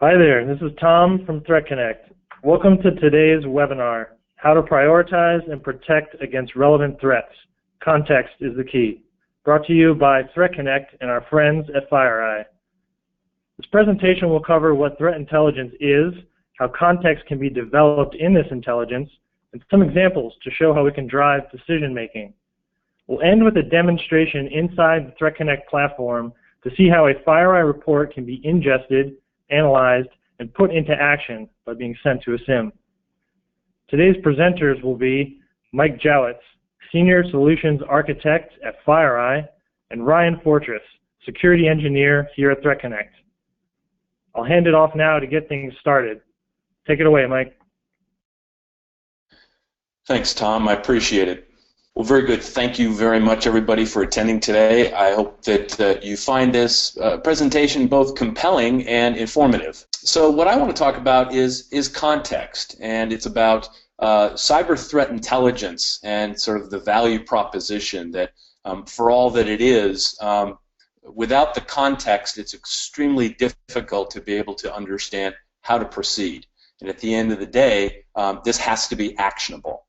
Hi there, this is Tom from ThreatConnect. Welcome to today's webinar, How to Prioritize and Protect Against Relevant Threats. Context is the key. Brought to you by ThreatConnect and our friends at FireEye. This presentation will cover what threat intelligence is, how context can be developed in this intelligence, and some examples to show how we can drive decision making. We'll end with a demonstration inside the ThreatConnect platform to see how a FireEye report can be ingested, analyzed, and put into action by being sent to a SIEM. Today's presenters will be Mike Jowitz, Senior Solutions Architect at FireEye, and Ryan Fortress, Security Engineer here at ThreatConnect. I'll hand it off now to get things started. Take it away, Mike. Thanks, Tom. I appreciate it. Well, very good. Thank you very much, everybody, for attending today. I hope that you find this presentation both compelling and informative. So what I want to talk about is context, and it's about cyber threat intelligence and sort of the value proposition that for all that it is, without the context, it's extremely difficult to be able to understand how to proceed. And at the end of the day, this has to be actionable.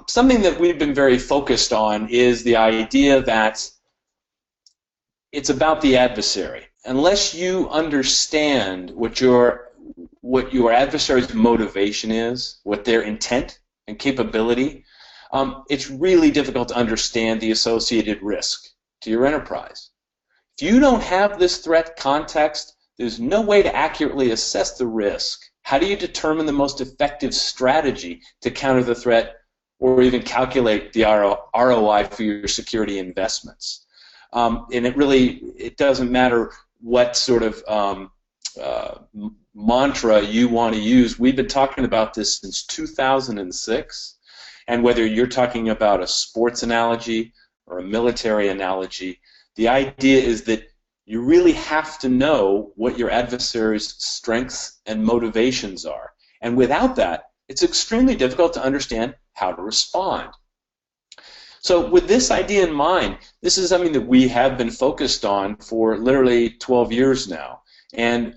Something that we've been very focused on is the idea that it's about the adversary. Unless you understand what your adversary's motivation is, what their intent and capability, it's really difficult to understand the associated risk to your enterprise. If you don't have this threat context, there's no way to accurately assess the risk. How do you determine the most effective strategy to counter the threat, or even calculate the ROI for your security investments? And it doesn't matter what sort of mantra you want to use. We've been talking about this since 2006, and whether you're talking about a sports analogy or a military analogy, the idea is that you really have to know what your adversary's strengths and motivations are. And without that, it's extremely difficult to understand how to respond. So with this idea in mind, this is something that we have been focused on for literally 12 years now. And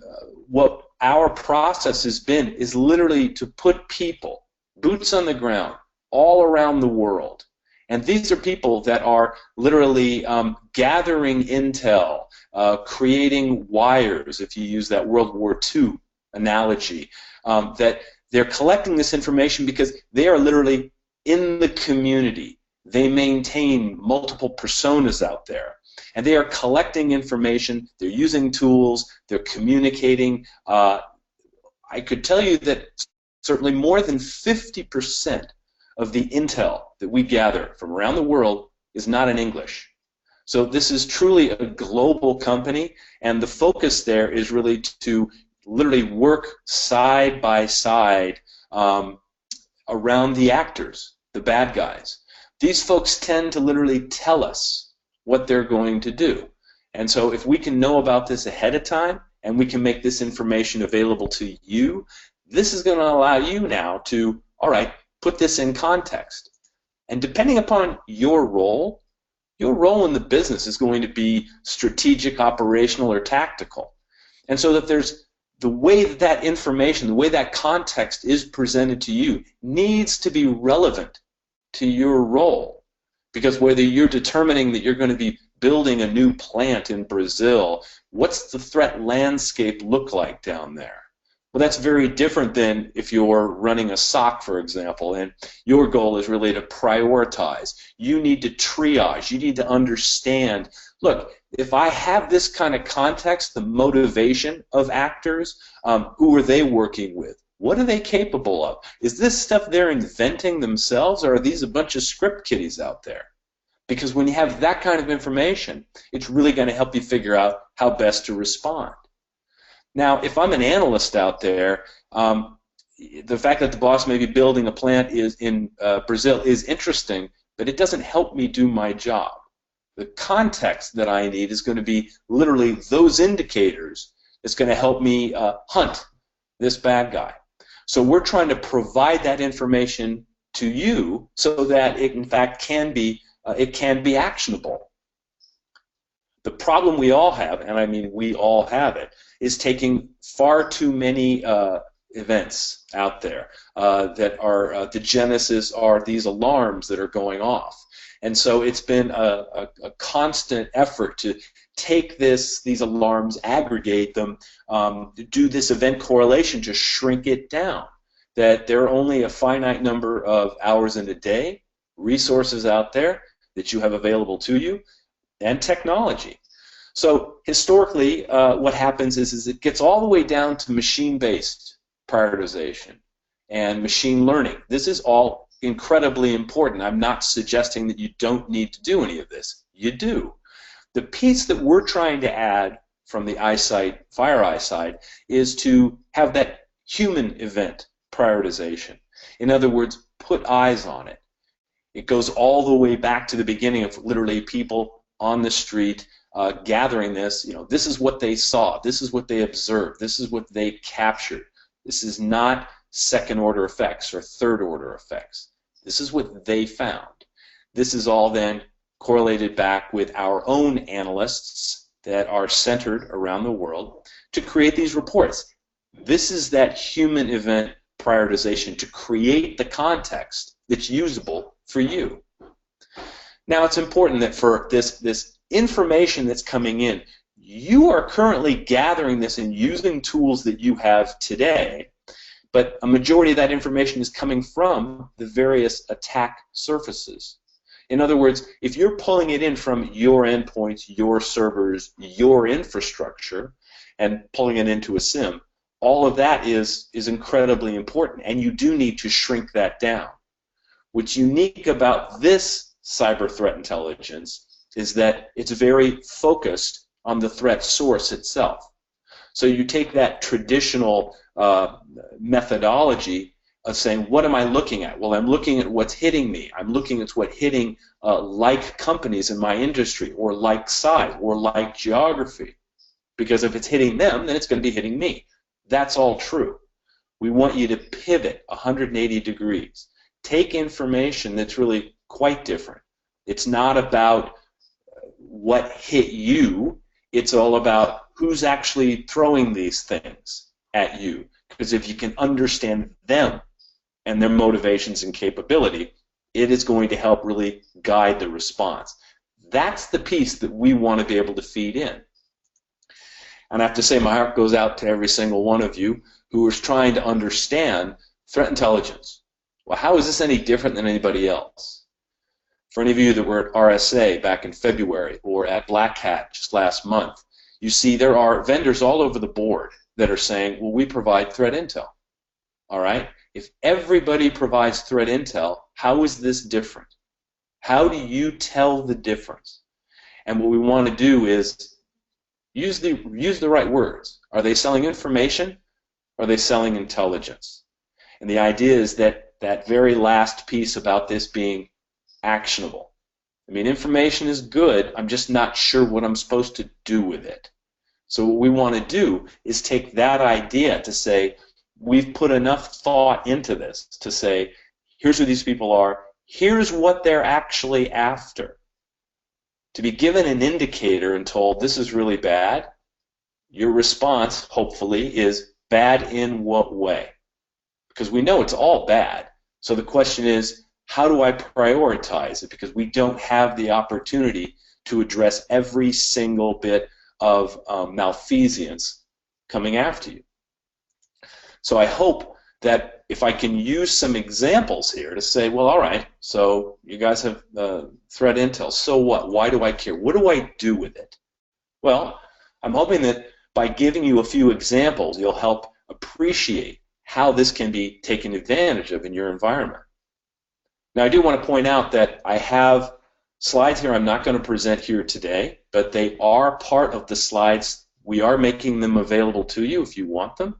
what our process has been is literally to put people, boots on the ground, all around the world. And these are people that are literally gathering intel, creating wires, if you use that World War II analogy, that they're collecting this information because they are literally in the community. They maintain multiple personas out there, and they are collecting information. They're using tools. They're communicating. I could tell you that certainly more than 50% of the intel that we gather from around the world is not in English. So this is truly a global company, and the focus there is really to literally work side by side around the actors, the bad guys. These folks tend to literally tell us what they're going to do. And so if we can know about this ahead of time and we can make this information available to you, this is going to allow you now to, all right, put this in context. And depending upon your role in the business is going to be strategic, operational, or tactical. And so that there's the way that information, the way that context is presented to you needs to be relevant to your role. Because whether you're determining that you're going to be building a new plant in Brazil, what's the threat landscape look like down there? Well, that's very different than if you're running a SOC, for example, and your goal is really to prioritize. You need to triage. You need to understand, look, if I have this kind of context, the motivation of actors, who are they working with? What are they capable of? Is this stuff they're inventing themselves, or are these a bunch of script kiddies out there? Because when you have that kind of information, it's really going to help you figure out how best to respond. Now, if I'm an analyst out there, the fact that the boss may be building a plant in Brazil is interesting, but it doesn't help me do my job. The context that I need is going to be literally those indicators that's going to help me hunt this bad guy. So we're trying to provide that information to you so that it, in fact, can be actionable. The problem we all have, and I mean we all have it, is taking far too many events out there that are the genesis are these alarms that are going off. And so it's been a constant effort to take these alarms, aggregate them, do this event correlation to shrink it down, that there are only a finite number of hours in a day, resources out there that you have available to you, and technology. So historically, what happens is it gets all the way down to machine-based prioritization and machine learning. This is all incredibly important. I'm not suggesting that you don't need to do any of this. You do. The piece that we're trying to add from the iSight, FireEye side is to have that human event prioritization. In other words, put eyes on it. It goes all the way back to the beginning of literally people on the street gathering this. You know, this is what they saw. This is what they observed. This is what they captured. This is not second-order effects or third-order effects. This is what they found. This is all then correlated back with our own analysts that are centered around the world to create these reports. This is that human event prioritization to create the context that's usable for you. Now, it's important that for this information that's coming in, you are currently gathering this and using tools that you have today, but a majority of that information is coming from the various attack surfaces. In other words, if you're pulling it in from your endpoints, your servers, your infrastructure, and pulling it into a SIEM, all of that is incredibly important, and you do need to shrink that down. What's unique about this cyber threat intelligence is that it's very focused on the threat source itself. So you take that traditional methodology of saying, what am I looking at? Well, I'm looking at what's hitting me. I'm looking at what's hitting like companies in my industry, or like size, or like geography. Because if it's hitting them, then it's going to be hitting me. That's all true. We want you to pivot 180 degrees. Take information that's really quite different. It's not about what hit you. It's all about who's actually throwing these things at you. Because if you can understand them and their motivations and capability, it is going to help really guide the response. That's the piece that we want to be able to feed in. And I have to say, my heart goes out to every single one of you who is trying to understand threat intelligence. Well, how is this any different than anybody else? For any of you that were at RSA back in February, or at Black Hat just last month, you see there are vendors all over the board that are saying, well, we provide threat intel. All right? If everybody provides threat intel, how is this different? How do you tell the difference? And what we want to do is use the right words. Are they selling information? Or are they selling intelligence? And the idea is that that very last piece about this being actionable. I mean, information is good. I'm just not sure what I'm supposed to do with it. So what we want to do is take that idea to say, we've put enough thought into this to say, here's who these people are, here's what they're actually after. To be given an indicator and told this is really bad, your response, hopefully, is bad in what way? Because we know it's all bad. So the question is, how do I prioritize it? Because we don't have the opportunity to address every single bit of malfeasance coming after you. So I hope that if I can use some examples here to say, well, all right, so you guys have threat intel, so what? Why do I care? What do I do with it? Well, I'm hoping that by giving you a few examples, you'll help appreciate how this can be taken advantage of in your environment. Now, I do want to point out that I have slides here I'm not going to present here today, but they are part of the slides. We are making them available to you if you want them.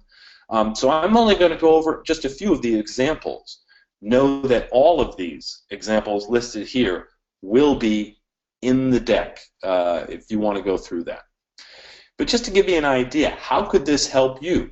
So I'm only going to go over just a few of the examples. Know that all of these examples listed here will be in the deck if you want to go through that. But just to give you an idea, how could this help you?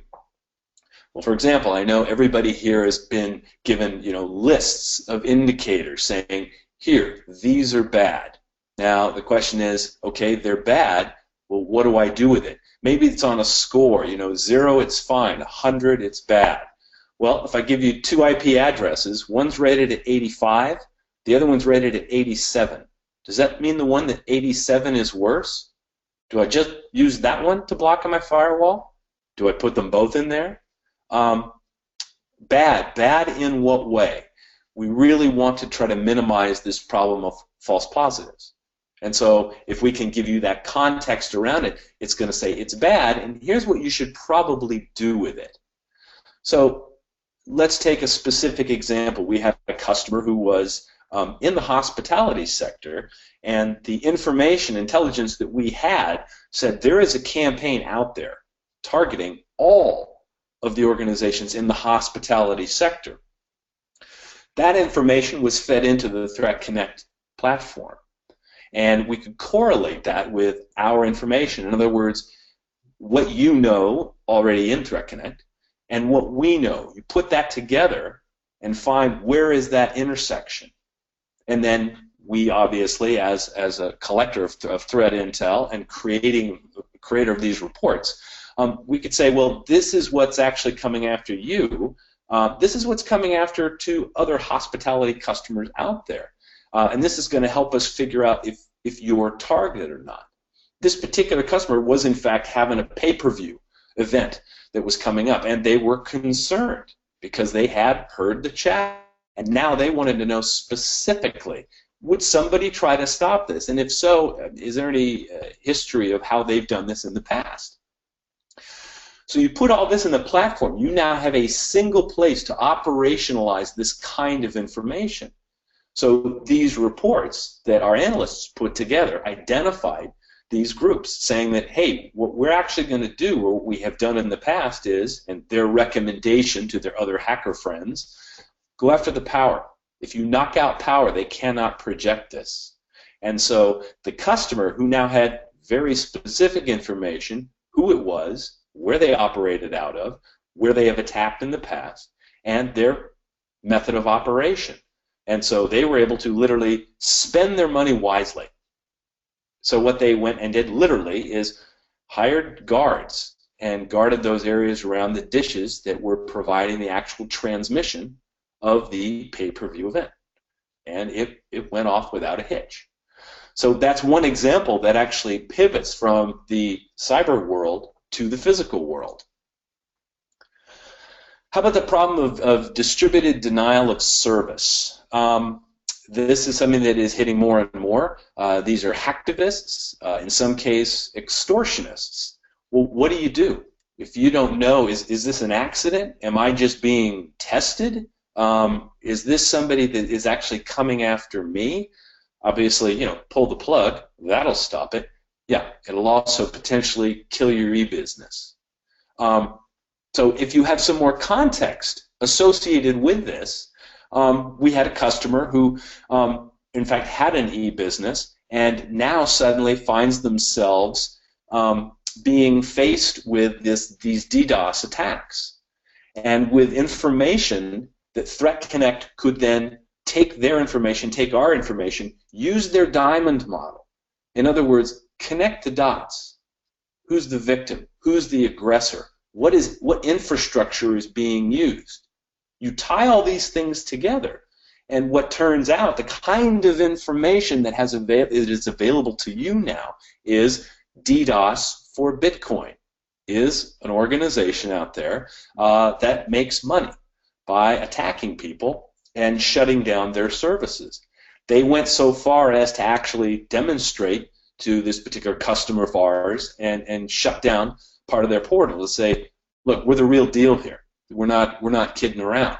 Well, for example, I know everybody here has been given, lists of indicators saying, here, these are bad. Now, the question is, okay, they're bad. Well, what do I do with it? Maybe it's on a score. 0, it's fine. 100, it's bad. Well, if I give you 2 IP addresses, one's rated at 85, the other one's rated at 87. Does that mean the one at 87 is worse? Do I just use that one to block on my firewall? Do I put them both in there? Bad. Bad in what way? We really want to try to minimize this problem of false positives. And so if we can give you that context around it, it's going to say it's bad, and here's what you should probably do with it. So let's take a specific example. We had a customer who was in the hospitality sector, and the information intelligence that we had said there is a campaign out there targeting all of the organizations in the hospitality sector. That information was fed into the ThreatConnect platform, and we could correlate that with our information. In other words, what you know already in ThreatConnect and what we know. You put that together and find where is that intersection. And then we obviously, as a collector of threat intel and creator of these reports, we could say, well, this is what's actually coming after you. This is what's coming after 2 other hospitality customers out there. And this is going to help us figure out if you're targeted or not. This particular customer was, in fact, having a pay-per-view event that was coming up, and they were concerned because they had heard the chat, and now they wanted to know specifically, would somebody try to stop this? And if so, is there any history of how they've done this in the past? So you put all this in the platform. You now have a single place to operationalize this kind of information. So these reports that our analysts put together identified these groups, saying that, hey, what we're actually going to do, or what we have done in the past is, and their recommendation to their other hacker friends, go after the power. If you knock out power, they cannot project this. And so the customer, who now had very specific information, who it was, where they operated out of, where they have attacked in the past, and their method of operation. And so they were able to literally spend their money wisely. So what they went and did literally is hired guards and guarded those areas around the dishes that were providing the actual transmission of the pay-per-view event. And it went off without a hitch. So that's one example that actually pivots from the cyber world to the physical world. How about the problem of distributed denial of service? This is something that is hitting more and more. These are hacktivists, in some case extortionists. Well, what do? If you don't know, is this an accident? Am I just being tested? Is this somebody that is actually coming after me? Obviously, pull the plug. That'll stop it. Yeah, it'll also potentially kill your e-business. So if you have some more context associated with this, we had a customer who, in fact, had an e-business and now suddenly finds themselves being faced with these DDoS attacks. And with information that ThreatConnect could then take their information, take our information, use their diamond model. In other words, connect the dots. Who's the victim? Who's the aggressor? What infrastructure is being used? You tie all these things together, and what turns out, the kind of information that is available to you now is DDoS for Bitcoin, is an organization out there that makes money by attacking people and shutting down their services. They went so far as to actually demonstrate to this particular customer of ours and shut down part of their portal to say, look, we're the real deal here. We're not kidding around.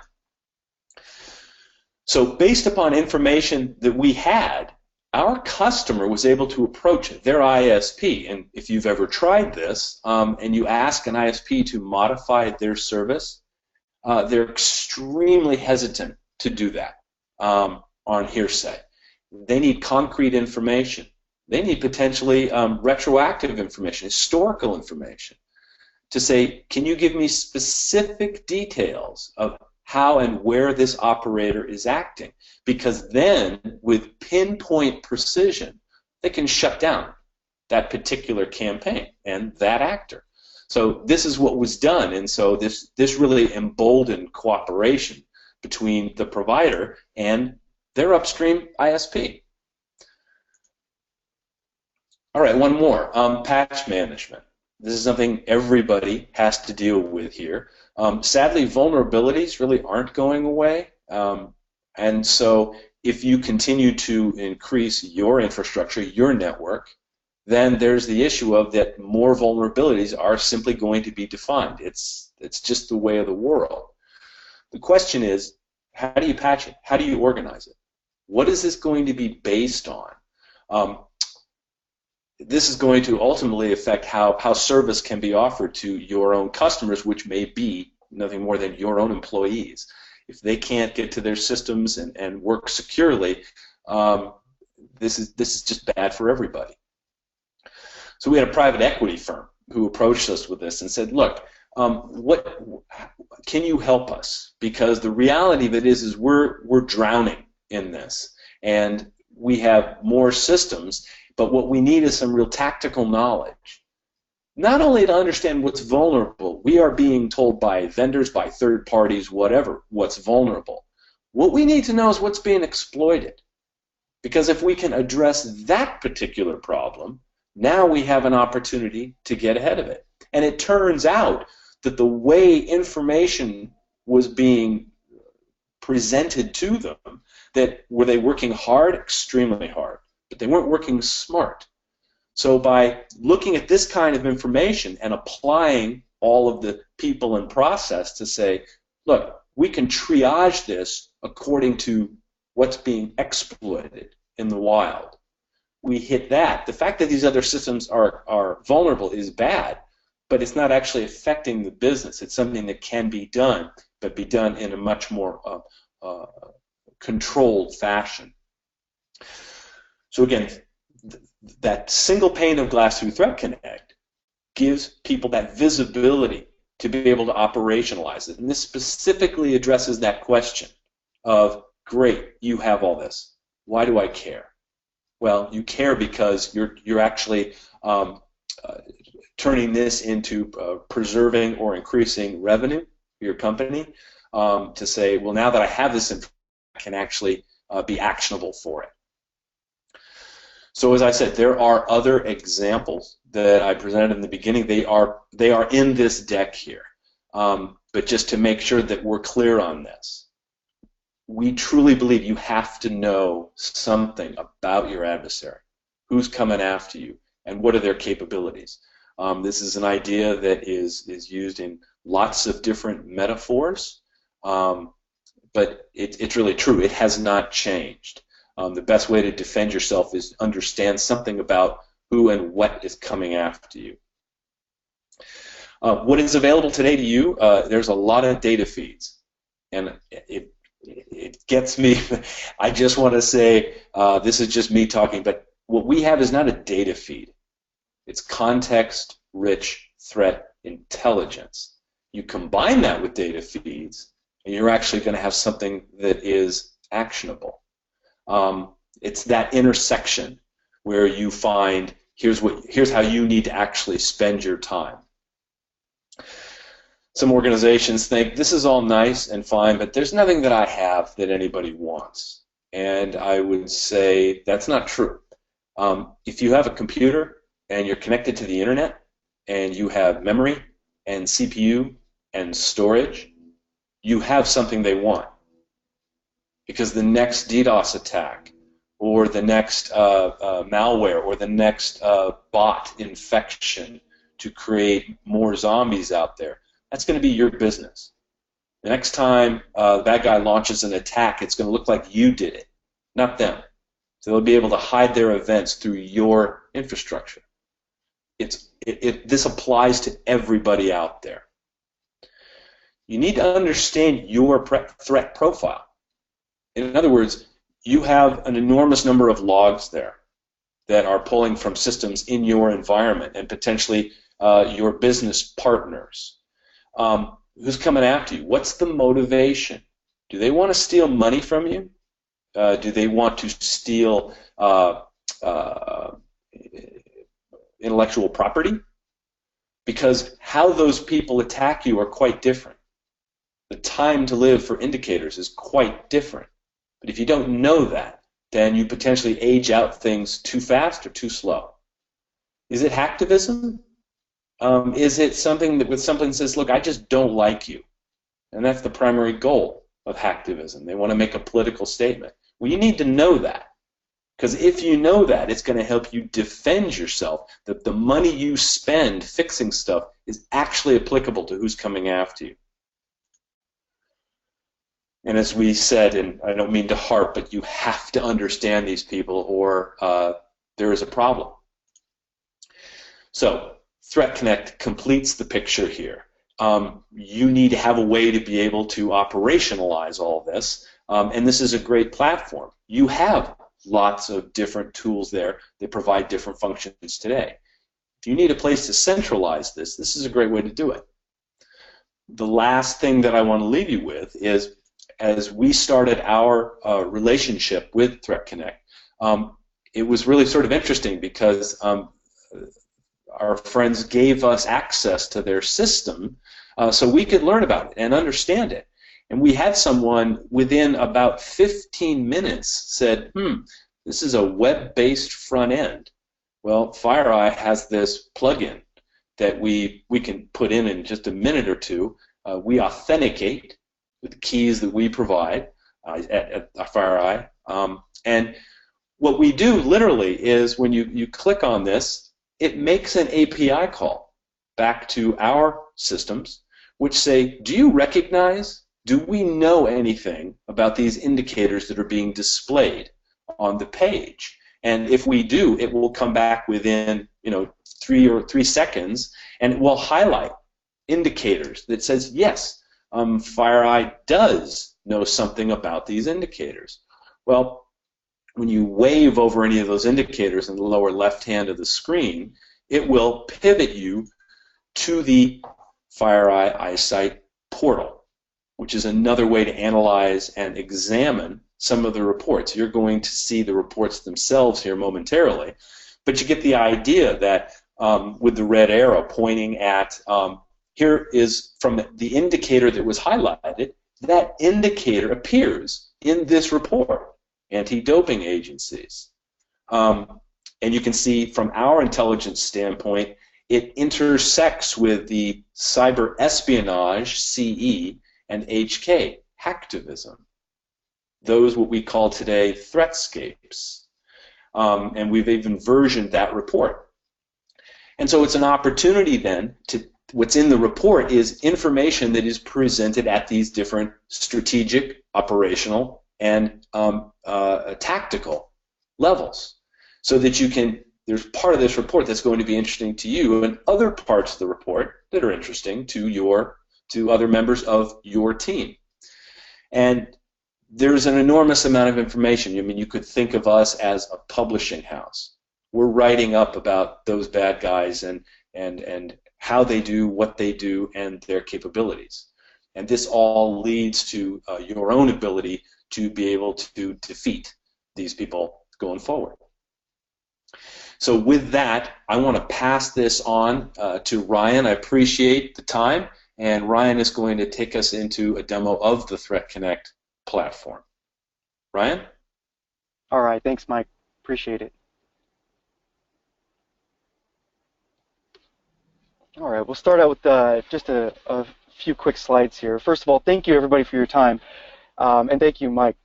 So based upon information that we had, our customer was able to approach their ISP. And if you've ever tried this and you ask an ISP to modify their service, they're extremely hesitant to do that on hearsay. They need concrete information. They need potentially retroactive information, historical information, to say, can you give me specific details of how and where this operator is acting? Because then, with pinpoint precision, they can shut down that particular campaign and that actor. So this is what was done, and so this really emboldened cooperation between the provider and their upstream ISP. All right, one more, patch management. This is something everybody has to deal with here. Sadly, vulnerabilities really aren't going away, and so if you continue to increase your infrastructure, your network, then there's the issue of that more vulnerabilities are simply going to be defined. It's just the way of the world. The question is, how do you patch it? How do you organize it? What is this going to be based on? This is going to ultimately affect how service can be offered to your own customers, which may be nothing more than your own employees. If they can't get to their systems and work securely, this is just bad for everybody. So we had a private equity firm who approached us with this and said, look, what can you help us? Because the reality of it is we're drowning in this, and we have more systems, but what we need is some real tactical knowledge. Not only to understand what's vulnerable, we are being told by vendors, by third parties, whatever, what's vulnerable. What we need to know is what's being exploited. Because if we can address that particular problem, now we have an opportunity to get ahead of it. And it turns out that the way information was being presented to them, that were they working hard? Extremely hard. But they weren't working smart. So by looking at this kind of information and applying all of the people and process to say, look, we can triage this according to what's being exploited in the wild. We hit that. The fact that these other systems are vulnerable is bad, but it's not actually affecting the business. It's something that can be done, but be done in a much more controlled fashion. So again, that single pane of glass through ThreatConnect gives people that visibility to be able to operationalize it. And this specifically addresses that question of, great, you have all this. Why do I care? Well, you care because you're actually turning this into preserving or increasing revenue for your company, to say, well, now that I have this information, I can actually be actionable for it. So as I said, there are other examples that I presented in the beginning. They are in this deck here. But just to make sure that we're clear on this, we truly believe you have to know something about your adversary, who's coming after you, and what are their capabilities. This is an idea that is used in lots of different metaphors, but it's really true. It has not changed. The best way to defend yourself is to understand something about who and what is coming after you. What is available today to you, there's a lot of data feeds, and it gets me. I just want to say, this is just me talking, but what we have is not a data feed. It's context-rich threat intelligence. You combine that with data feeds, and you're actually going to have something that is actionable. It's that intersection where you find here's how you need to actually spend your time. Some organizations think this is all nice and fine, but there's nothing that I have that anybody wants. And I would say that's not true. If you have a computer and you're connected to the internet and you have memory and CPU and storage, you have something they want. Because the next DDoS attack, or the next malware, or the next bot infection to create more zombies out there, that's going to be your business. The next time that guy launches an attack, it's going to look like you did it, not them. So they'll be able to hide their events through your infrastructure. This applies to everybody out there. You need to understand your threat profile. In other words, you have an enormous number of logs there that are pulling from systems in your environment and potentially your business partners. Who's coming after you? What's the motivation? Do they want to steal money from you? Do they want to steal intellectual property, because how those people attack you are quite different. The time to live for indicators is quite different. But if you don't know that, then you potentially age out things too fast or too slow. Is it hacktivism? Is it something that something says, look, I just don't like you? And that's the primary goal of hacktivism. They want to make a political statement. Well, you need to know that. Because if you know that, it's going to help you defend yourself, that the money you spend fixing stuff is actually applicable to who's coming after you. And as we said, and I don't mean to harp, but you have to understand these people or there is a problem. So ThreatConnect completes the picture here. You need to have a way to be able to operationalize all this, and this is a great platform. You have lots of different tools there that provide different functions today. If you need a place to centralize this, this is a great way to do it. The last thing that I want to leave you with is, as we started our relationship with ThreatConnect, it was really sort of interesting because our friends gave us access to their system so we could learn about it and understand it. And we had someone within about 15 minutes said, this is a web-based front end. Well, FireEye has this plugin that we can put in just a minute or two. We authenticate with the keys that we provide at FireEye. And what we do literally is when you click on this, it makes an API call back to our systems which say, do you recognize, do we know anything about these indicators that are being displayed on the page? And if we do, it will come back within 3 seconds, and it will highlight indicators that says, yes, FireEye does know something about these indicators. Well, when you wave over any of those indicators in the lower left hand of the screen, it will pivot you to the FireEye iSight portal, which is another way to analyze and examine some of the reports. You're going to see the reports themselves here momentarily, but you get the idea that with the red arrow pointing at, here is from the indicator that was highlighted, that indicator appears in this report, anti-doping agencies. And you can see from our intelligence standpoint, it intersects with the cyber espionage, CE, and HK, hacktivism. Those what we call today threatscapes. And we've even versioned that report. And so it's an opportunity then to, what's in the report is information that is presented at these different strategic, operational, and tactical levels, so that you can, there's part of this report that's going to be interesting to you and other parts of the report that are interesting to other members of your team. And there's an enormous amount of information. I mean, you could think of us as a publishing house. We're writing up about those bad guys and how they do what they do and their capabilities. And this all leads to your own ability to be able to defeat these people going forward. So with that, I want to pass this on to Ryan. I appreciate the time, and Ryan is going to take us into a demo of the ThreatConnect platform. Ryan? All right, thanks, Mike. Appreciate it. All right, we'll start out with just a few quick slides here. First of all, thank you, everybody, for your time, and thank you, Mike.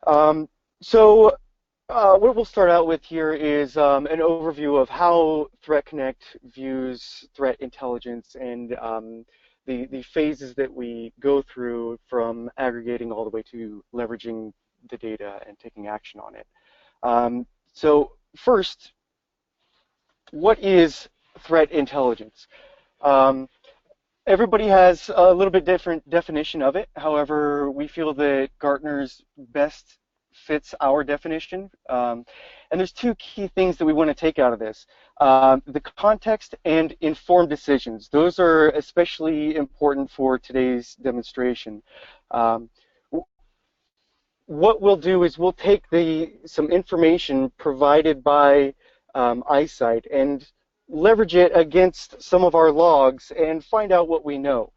What we'll start out with here is an overview of how ThreatConnect views threat intelligence and the phases that we go through from aggregating all the way to leveraging the data and taking action on it. So first, what is threat intelligence? Everybody has a little bit different definition of it. However, we feel that Gartner's best fits our definition. And there's two key things that we want to take out of this. The context and informed decisions. Those are especially important for today's demonstration. what we'll do is we'll take some information provided by iSight and leverage it against some of our logs and find out what we know.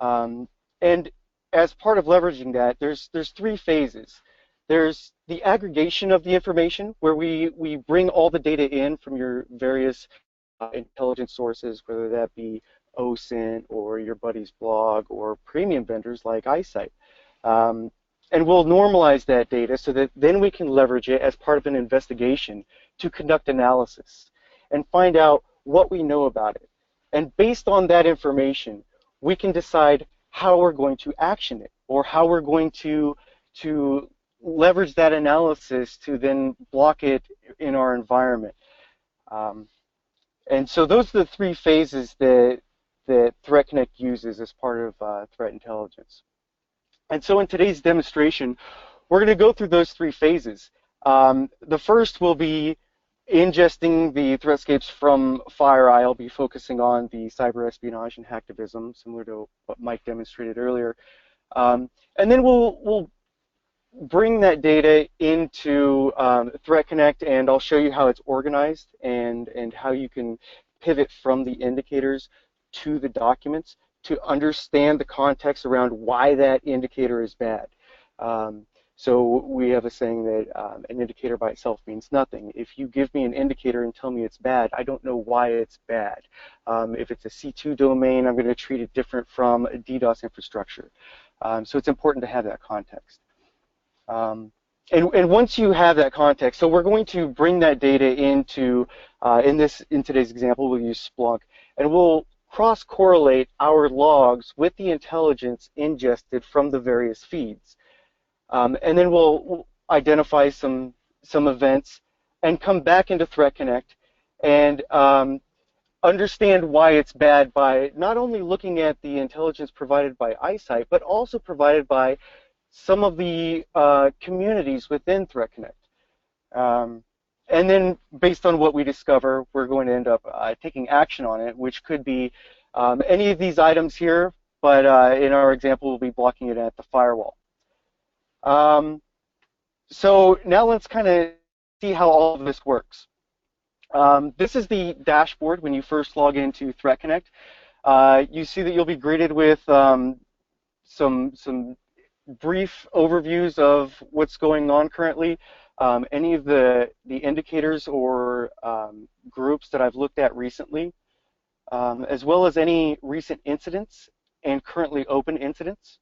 And as part of leveraging that, there's three phases. There's the aggregation of the information, where we bring all the data in from your various intelligence sources, whether that be OSINT or your buddy's blog or premium vendors like iSight. And we'll normalize that data so that then we can leverage it as part of an investigation to conduct analysis and find out what we know about it. And based on that information, we can decide how we're going to action it, or how we're going to leverage that analysis to then block it in our environment. And so those are the three phases that ThreatConnect uses as part of threat intelligence. And so in today's demonstration, we're going to go through those three phases. The first will be ingesting the threatscapes from FireEye. I'll be focusing on the cyber espionage and hacktivism, similar to what Mike demonstrated earlier. And then we'll bring that data into ThreatConnect, and I'll show you how it's organized and how you can pivot from the indicators to the documents to understand the context around why that indicator is bad. So we have a saying that an indicator by itself means nothing. If you give me an indicator and tell me it's bad, I don't know why it's bad. If it's a C2 domain, I'm going to treat it different from a DDoS infrastructure. So it's important to have that context. And once you have that context, so we're going to bring that data into, in today's example, we'll use Splunk, and we'll cross-correlate our logs with the intelligence ingested from the various feeds. And then we'll identify some events and come back into ThreatConnect and understand why it's bad by not only looking at the intelligence provided by iSight, but also provided by some of the communities within ThreatConnect. And then, based on what we discover, we're going to end up taking action on it, which could be any of these items here, but in our example, we'll be blocking it at the firewall. So now let's kind of see how all of this works. This is the dashboard when you first log into ThreatConnect. You see that you'll be greeted with some brief overviews of what's going on currently. Any of the indicators or groups that I've looked at recently, as well as any recent incidents and currently open incidents.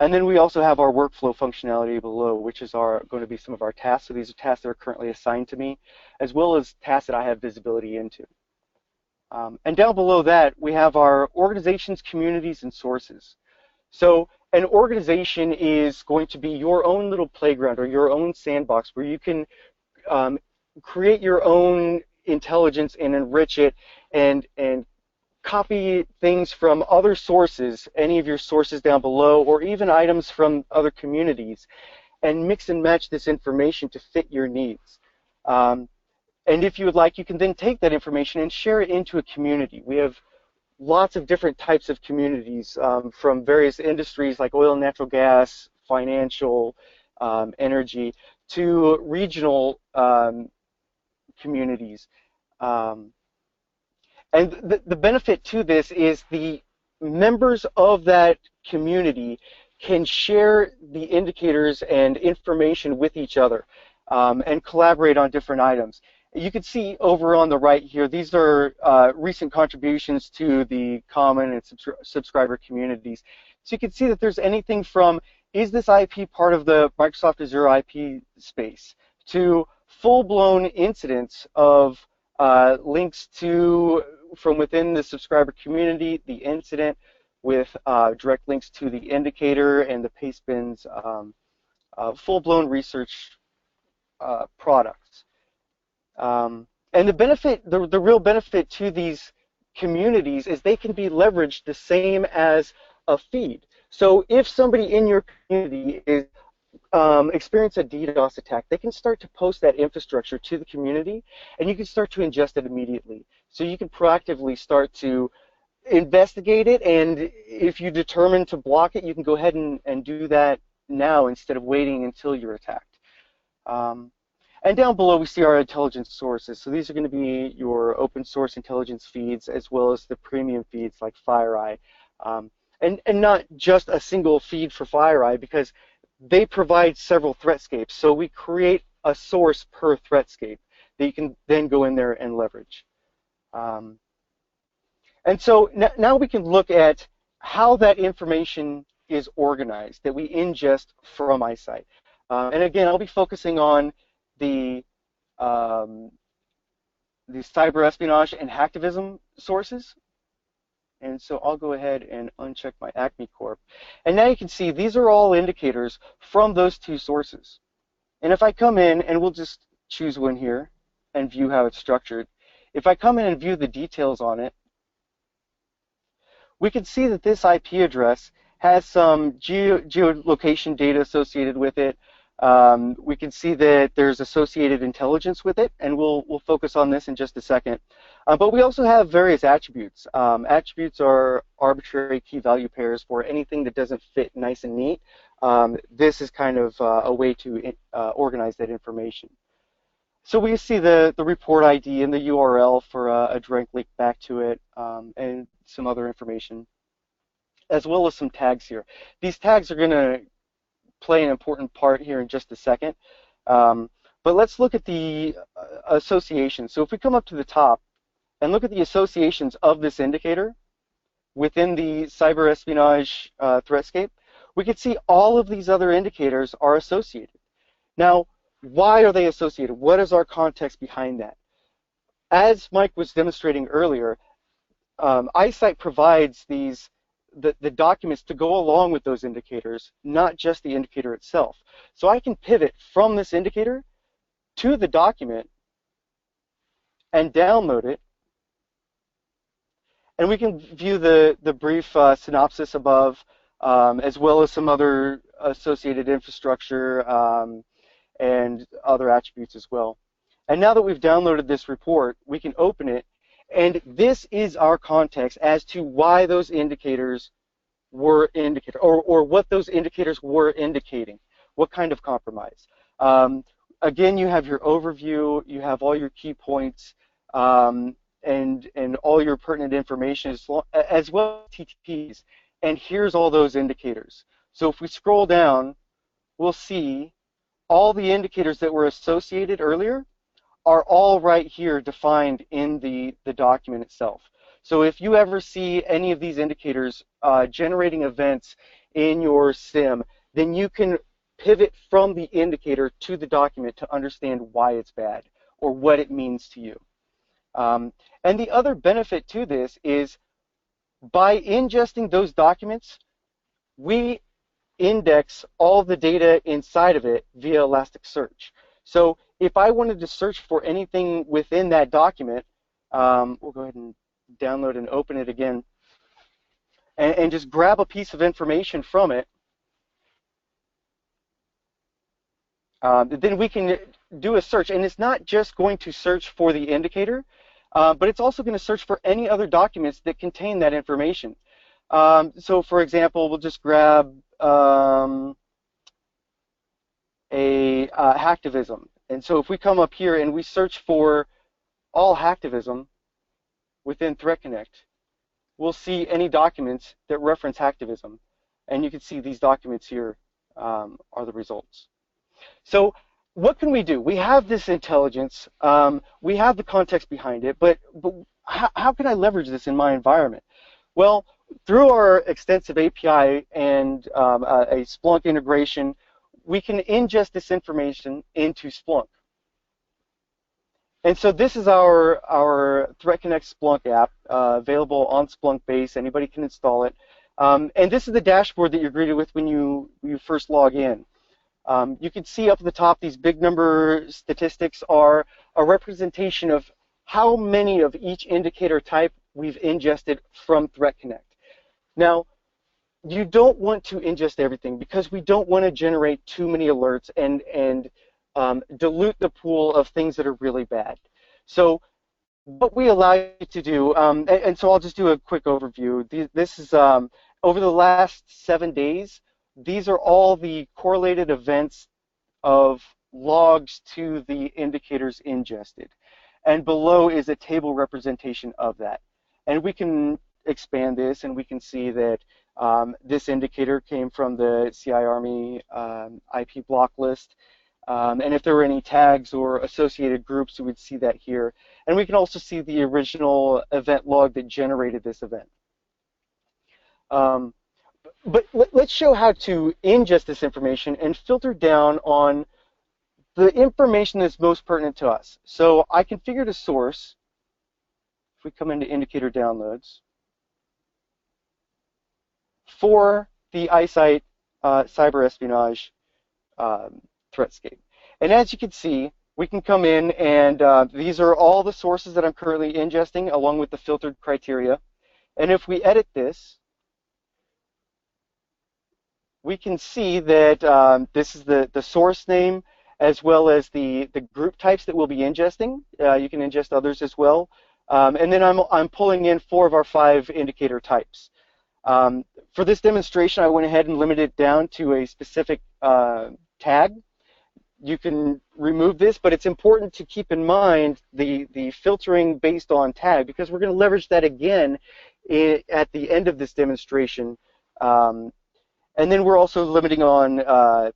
And then we also have our workflow functionality below, which is going to be some of our tasks. So these are tasks that are currently assigned to me, as well as tasks that I have visibility into. And down below that, we have our organizations, communities, and sources. So an organization is going to be your own little playground or your own sandbox where you can create your own intelligence and enrich it and copy things from other sources, any of your sources down below, or even items from other communities, and mix and match this information to fit your needs. And if you would like, you can then take that information and share it into a community. We have lots of different types of communities from various industries like oil and natural gas, financial, energy, to regional communities. And the benefit to this is the members of that community can share the indicators and information with each other and collaborate on different items. You can see over on the right here, these are recent contributions to the common and subscriber communities. So you can see that there's anything from, is this IP part of the Microsoft Azure IP space, to full-blown incidents of links from within the subscriber community, the incident with direct links to the indicator and the pastebin's full-blown research products. And the benefit, the real benefit to these communities is they can be leveraged the same as a feed. So if somebody in your community is experience a DDoS attack, they can start to post that infrastructure to the community, and you can start to ingest it immediately. So you can proactively start to investigate it, and if you determine to block it, you can go ahead and do that now instead of waiting until you're attacked. And down below, we see our intelligence sources. So these are going to be your open source intelligence feeds, as well as the premium feeds like FireEye. And not just a single feed for FireEye, because they provide several threatscapes. So we create a source per threatscape that you can then go in there and leverage. And so now we can look at how that information is organized that we ingest from iSight. And again, I'll be focusing on the cyber espionage and hacktivism sources. And so I'll go ahead and uncheck my Acme Corp. And now you can see these are all indicators from those two sources. And if I come in, and we'll just choose one here and view how it's structured. If I come in and view the details on it, we can see that this IP address has some geolocation data associated with it. We can see that there's associated intelligence with it, and we'll focus on this in just a second. But we also have various attributes. Attributes are arbitrary key value pairs for anything that doesn't fit nice and neat. This is kind of a way to organize that information. So we see the report ID and the URL for a direct link back to it, and some other information, as well as some tags here. These tags are going to play an important part here in just a second. But let's look at the associations. So if we come up to the top and look at the associations of this indicator within the cyber espionage threatscape, we can see all of these other indicators are associated. Now, why are they associated? What is our context behind that? As Mike was demonstrating earlier, iSight provides the documents to go along with those indicators, not just the indicator itself. So I can pivot from this indicator to the document and download it, and we can view the brief synopsis above, as well as some other associated infrastructure and other attributes as well. And now that we've downloaded this report, we can open it, and this is our context as to why those indicators were indicated, or what those indicators were indicating, what kind of compromise. Again, you have your overview, you have all your key points, and all your pertinent information, as well as TTPs. And here's all those indicators. So if we scroll down, we'll see all the indicators that were associated earlier are all right here defined in the document itself. So if you ever see any of these indicators generating events in your SIEM, then you can pivot from the indicator to the document to understand why it's bad or what it means to you. And the other benefit to this is by ingesting those documents, we index all the data inside of it via Elasticsearch. So if I wanted to search for anything within that document, we'll go ahead and download and open it again, and just grab a piece of information from it. Then we can do a search, and it's not just going to search for the indicator, but it's also going to search for any other documents that contain that information. So for example, we'll just grab hacktivism. And so if we come up here and we search for all hacktivism within ThreatConnect, we'll see any documents that reference hacktivism. And you can see these documents here are the results. So what can we do? We have this intelligence, we have the context behind it, but how can I leverage this in my environment? Well, through our extensive API and a Splunk integration, we can ingest this information into Splunk. And so this is our ThreatConnect Splunk app, available on Splunk base. Anybody can install it. And this is the dashboard that you're greeted with when you first log in. You can see up at the top, these big number statistics are a representation of how many of each indicator type we've ingested from ThreatConnect. Now, you don't want to ingest everything because we don't want to generate too many alerts and dilute the pool of things that are really bad. So what we allow you to do, and so I'll just do a quick overview. This is over the last 7 days, these are all the correlated events of logs to the indicators ingested. And below is a table representation of that. And we can expand this, and we can see that this indicator came from the CI Army IP block list. And if there were any tags or associated groups, we would see that here. And we can also see the original event log that generated this event. But let's show how to ingest this information and filter down on the information that's most pertinent to us. So I configured a source. If we come into indicator downloads, for the iSight cyber espionage threatscape. And as you can see, we can come in and these are all the sources that I'm currently ingesting along with the filtered criteria. And if we edit this, we can see that this is the source name as well as the group types that we'll be ingesting. You can ingest others as well. And then I'm pulling in 4 of our 5 indicator types. For this demonstration, I went ahead and limited it down to a specific tag. You can remove this, but it's important to keep in mind the filtering based on tag, because we're going to leverage that again at the end of this demonstration. And then we're also limiting on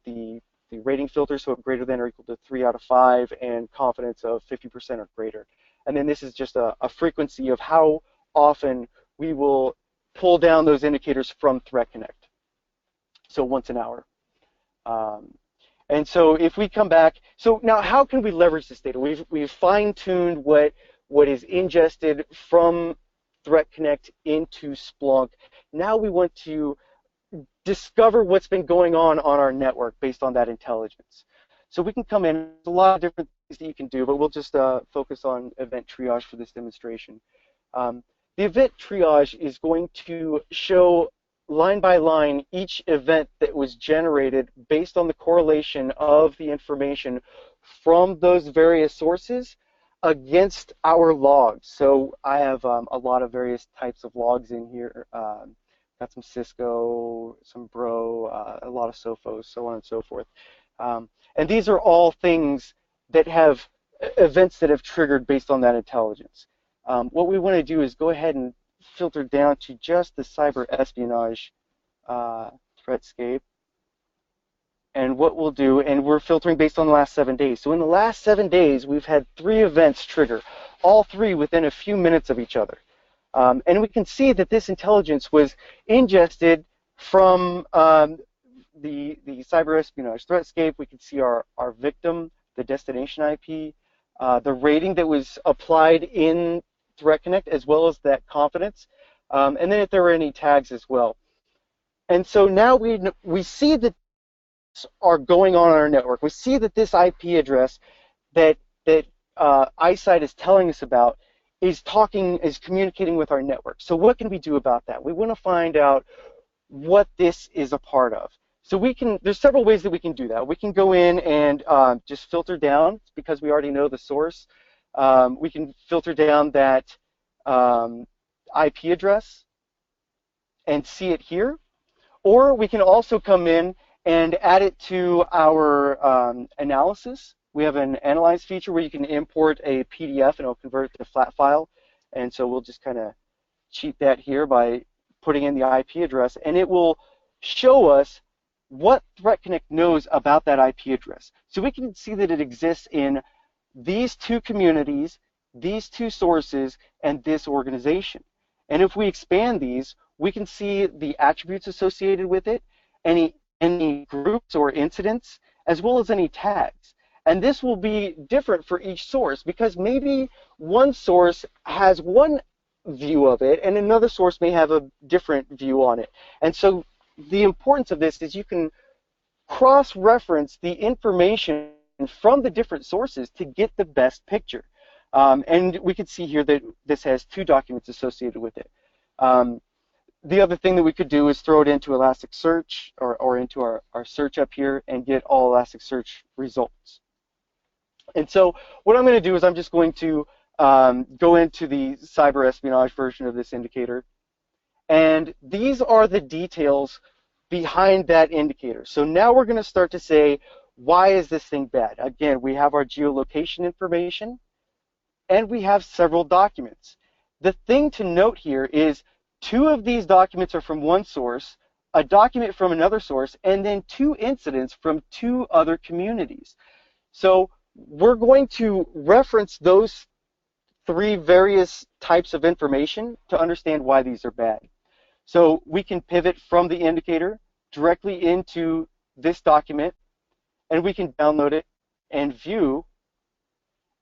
the rating filter, so greater than or equal to 3 out of 5, and confidence of 50% or greater. And then this is just a frequency of how often we will pull down those indicators from ThreatConnect. So once an hour. And so if we come back, so now how can we leverage this data? We've fine-tuned what is ingested from ThreatConnect into Splunk. Now we want to discover what's been going on our network based on that intelligence. So we can come in, there's a lot of different things that you can do, but we'll just focus on event triage for this demonstration. The event triage is going to show line by line each event that was generated based on the correlation of the information from those various sources against our logs. So I have a lot of various types of logs in here. Got some Cisco, some Bro, a lot of Sophos, so on and so forth. And these are all things that have events that have triggered based on that intelligence. What we want to do is go ahead and filter down to just the cyber espionage threatscape. And what we'll do, and we're filtering based on the last 7 days. So in the last 7 days, we've had 3 events trigger, all 3 within a few minutes of each other. And we can see that this intelligence was ingested from the cyber espionage threatscape. We can see our victim, the destination IP, the rating that was applied in ThreatConnect, as well as that confidence, and then if there were any tags as well. And so now we see that are going on our network. We see that this IP address that iSight is telling us about is communicating with our network. So what can we do about that? We want to find out what this is a part of. So there's several ways that we can do that. We can go in and just filter down, because we already know the source. We can filter down that IP address and see it here. Or we can also come in and add it to our analysis. We have an analyze feature where you can import a PDF and it'll convert it to a flat file. And so we'll just kind of cheat that here by putting in the IP address, and it will show us what ThreatConnect knows about that IP address. So we can see that it exists in these 2 communities, these 2 sources, and this organization. And if we expand these, we can see the attributes associated with it, any groups or incidents, as well as any tags. And this will be different for each source, because maybe one source has one view of it and another source may have a different view on it. And so the importance of this is you can cross-reference the information from the different sources to get the best picture. And we can see here that this has 2 documents associated with it. The other thing that we could do is throw it into Elasticsearch or into our search up here and get all Elasticsearch results. And so what I'm going to do is I'm just going to go into the cyber espionage version of this indicator. And these are the details behind that indicator. So now we're going to start to say, why is this thing bad? Again, we have our geolocation information, and we have several documents. The thing to note here is 2 of these documents are from one source, a document from another source, and then 2 incidents from 2 other communities. So we're going to reference those 3 various types of information to understand why these are bad. So we can pivot from the indicator directly into this document, and we can download it and view,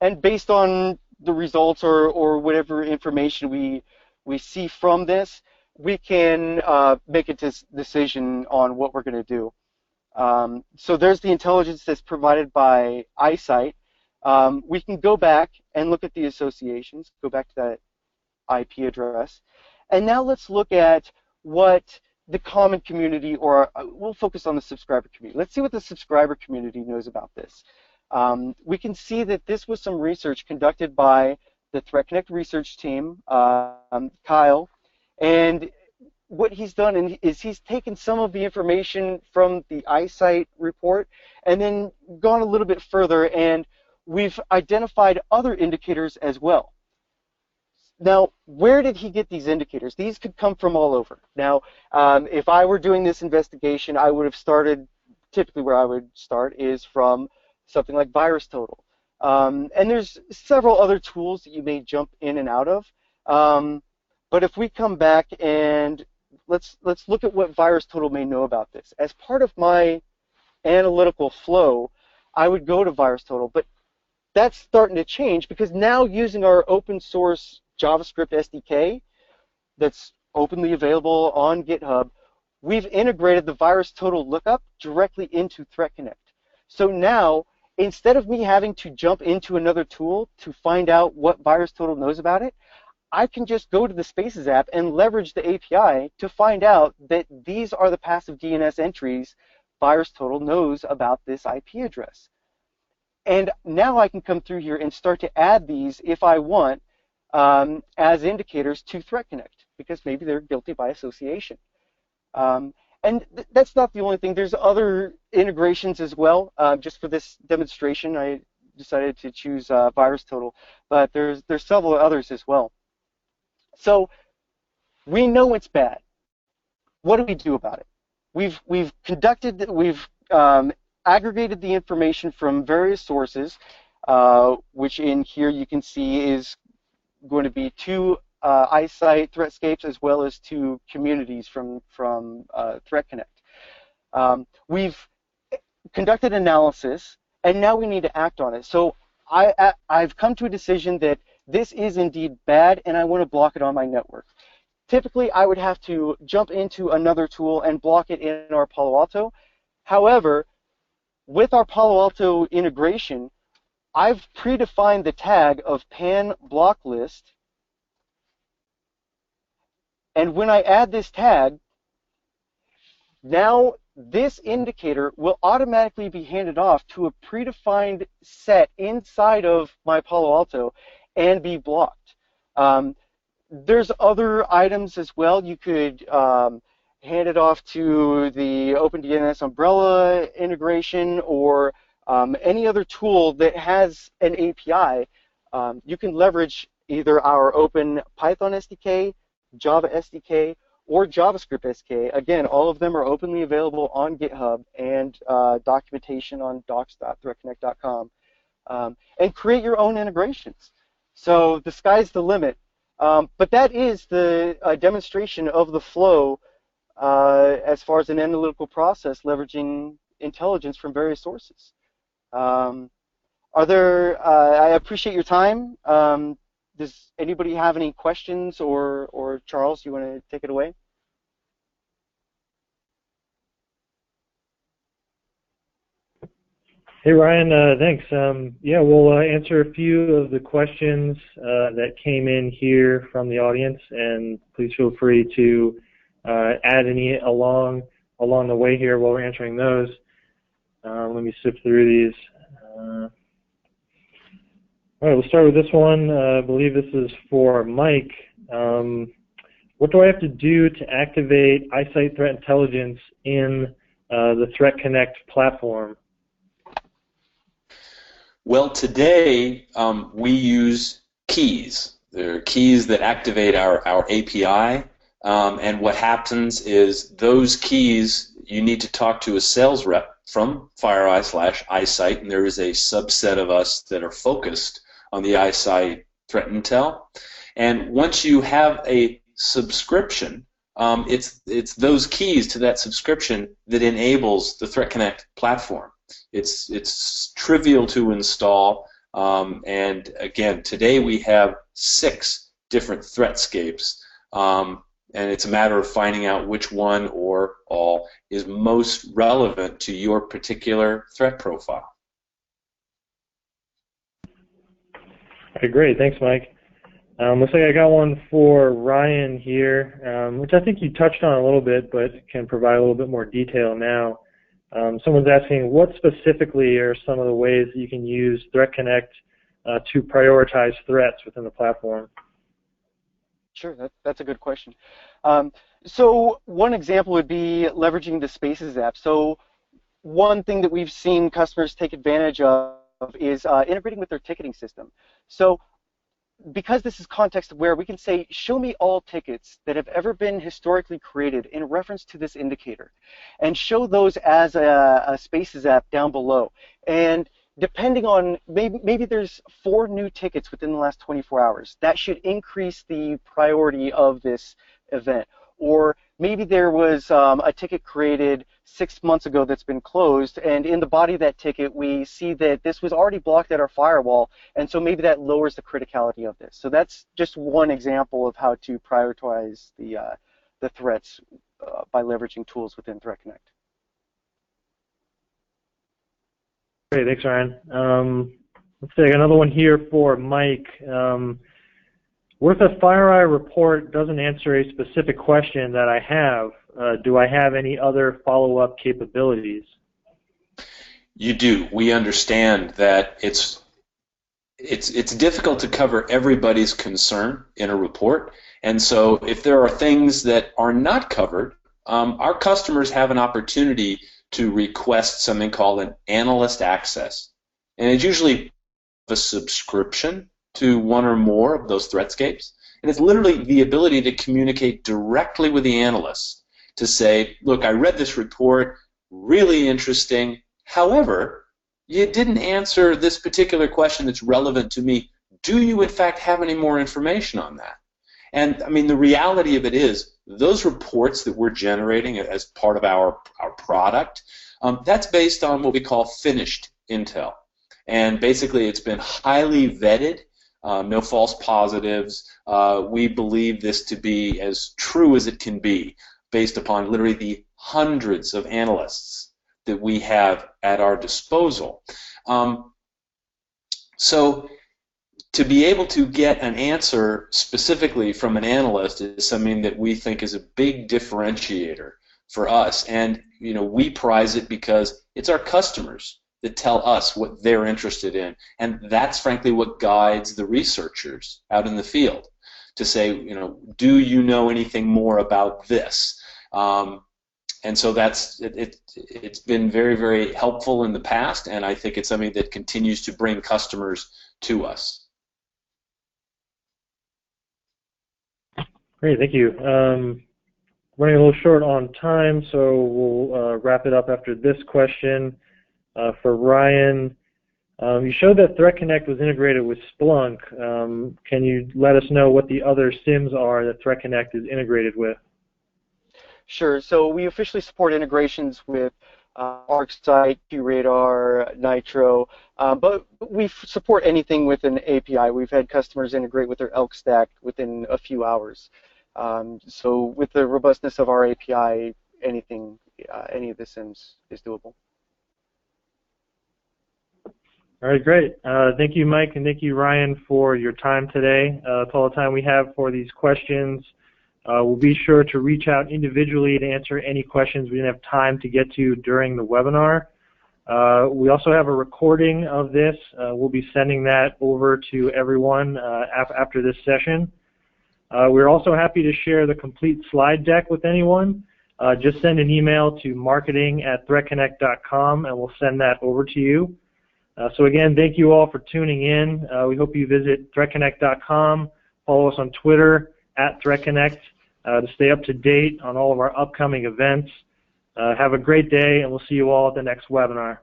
and based on the results or whatever information we see from this, we can make a decision on what we're going to do. So there's the intelligence that's provided by iSight. We can go back and look at the associations, go back to that IP address, and now let's look at what the common community, or we'll focus on the subscriber community. Let's see what the subscriber community knows about this. We can see that this was some research conducted by the ThreatConnect research team, Kyle, and what he's done is he's taken some of the information from the iSight report and then gone a little bit further, and we've identified other indicators as well. Now, where did he get these indicators? These could come from all over. Now, if I were doing this investigation, I would have started, typically where I would start is from something like VirusTotal. And there's several other tools that you may jump in and out of. But if we come back and let's look at what VirusTotal may know about this. As part of my analytical flow, I would go to VirusTotal, but that's starting to change because now using our open source JavaScript SDK that's openly available on GitHub, we've integrated the VirusTotal lookup directly into ThreatConnect. So now, instead of me having to jump into another tool to find out what VirusTotal knows about it, I can just go to the Spaces app and leverage the API to find out that these are the passive DNS entries VirusTotal knows about this IP address. And now I can come through here and start to add these if I want as indicators to ThreatConnect, because maybe they're guilty by association. And that's not the only thing. There's other integrations as well. Just for this demonstration, I decided to choose VirusTotal, but there's several others as well. So we know it's bad. What do we do about it? We've aggregated the information from various sources, which in here you can see is going to be 2 iSight Threatscapes as well as 2 communities from ThreatConnect. We've conducted analysis, and now we need to act on it. So I've come to a decision that this is indeed bad, and I want to block it on my network. Typically, I would have to jump into another tool and block it in our Palo Alto. However, with our Palo Alto integration, I've predefined the tag of pan block list, and when I add this tag, now this indicator will automatically be handed off to a predefined set inside of my Palo Alto and be blocked. There's other items as well. You could hand it off to the OpenDNS umbrella integration or any other tool that has an API. You can leverage either our Open Python SDK, Java SDK, or JavaScript SDK. Again, all of them are openly available on GitHub and documentation on docs.threatconnect.com. And create your own integrations. So the sky's the limit. But that is the demonstration of the flow as far as an analytical process leveraging intelligence from various sources. I appreciate your time. Does anybody have any questions, or Charles, you want to take it away? Hey Ryan, thanks. Yeah, we'll answer a few of the questions that came in here from the audience, and please feel free to add any along the way here while we're answering those. Let me sift through these. All right, we'll start with this one. I believe this is for Mike. what do I have to do to activate iSight Threat Intelligence in the ThreatConnect platform? Well, today we use keys. There are keys that activate our API, and what happens is those keys, you need to talk to a sales rep from FireEye/iSight, and there is a subset of us that are focused on the iSight Threat Intel. And once you have a subscription, it's those keys to that subscription that enables the ThreatConnect platform. It's trivial to install, and again, today we have 6 different threatscapes, and it's a matter of finding out which one or all is most relevant to your particular threat profile. Okay, great. Thanks, Mike. Looks like I got one for Ryan here, which I think you touched on a little bit, but can provide a little bit more detail now. Someone's asking, what specifically are some of the ways that you can use ThreatConnect to prioritize threats within the platform? Sure, that's a good question. So one example would be leveraging the Spaces app. So one thing that we've seen customers take advantage of is integrating with their ticketing system. So because this is context-aware, we can say, show me all tickets that have ever been historically created in reference to this indicator, and show those as a Spaces app down below. And depending on, maybe there's 4 new tickets within the last 24 hours. That should increase the priority of this event. Or maybe there was a ticket created 6 months ago that's been closed, and in the body of that ticket we see that this was already blocked at our firewall, and so maybe that lowers the criticality of this. So that's just one example of how to prioritize the threats by leveraging tools within ThreatConnect. Great, thanks, Ryan. Let's take another one here for Mike. What if a FireEye report doesn't answer a specific question that I have? Do I have any other follow-up capabilities? You do. We understand that it's difficult to cover everybody's concern in a report, and so if there are things that are not covered, our customers have an opportunity to request something called an analyst access, and it's usually a subscription to one or more of those threatscapes, and it's literally the ability to communicate directly with the analysts to say, look, I read this report, really interesting, however, you didn't answer this particular question that's relevant to me. Do you in fact have any more information on that? And I mean, the reality of it is those reports that we're generating as part of our product, that's based on what we call finished intel, and basically it's been highly vetted. No false positives. We believe this to be as true as it can be based upon literally the hundreds of analysts that we have at our disposal. So to be able to get an answer specifically from an analyst is something that we think is a big differentiator for us, and we prize it because it's our customers that tell us what they're interested in, and that's frankly what guides the researchers out in the field to say, do you know anything more about this? And so it's been very, very helpful in the past, and I think it's something that continues to bring customers to us. Great, thank you. Running a little short on time, so we'll wrap it up after this question. For Ryan, you showed that ThreatConnect was integrated with Splunk. Can you let us know what the other SIEMs are that ThreatConnect is integrated with? Sure. So we officially support integrations with ArcSight, QRadar, Nitro, but we support anything with an API. We've had customers integrate with their Elk stack within a few hours. So with the robustness of our API, anything, any of the SIEMs is doable. All right, great. Thank you, Mike, and thank you, Ryan, for your time today. That's all the time we have for these questions. We'll be sure to reach out individually to answer any questions we didn't have time to get to during the webinar. We also have a recording of this. We'll be sending that over to everyone after this session. We're also happy to share the complete slide deck with anyone. Just send an email to marketing@threatconnect.com and we'll send that over to you. So again, thank you all for tuning in. We hope you visit threatconnect.com, follow us on Twitter @threatconnect to stay up to date on all of our upcoming events. Have a great day, and we'll see you all at the next webinar.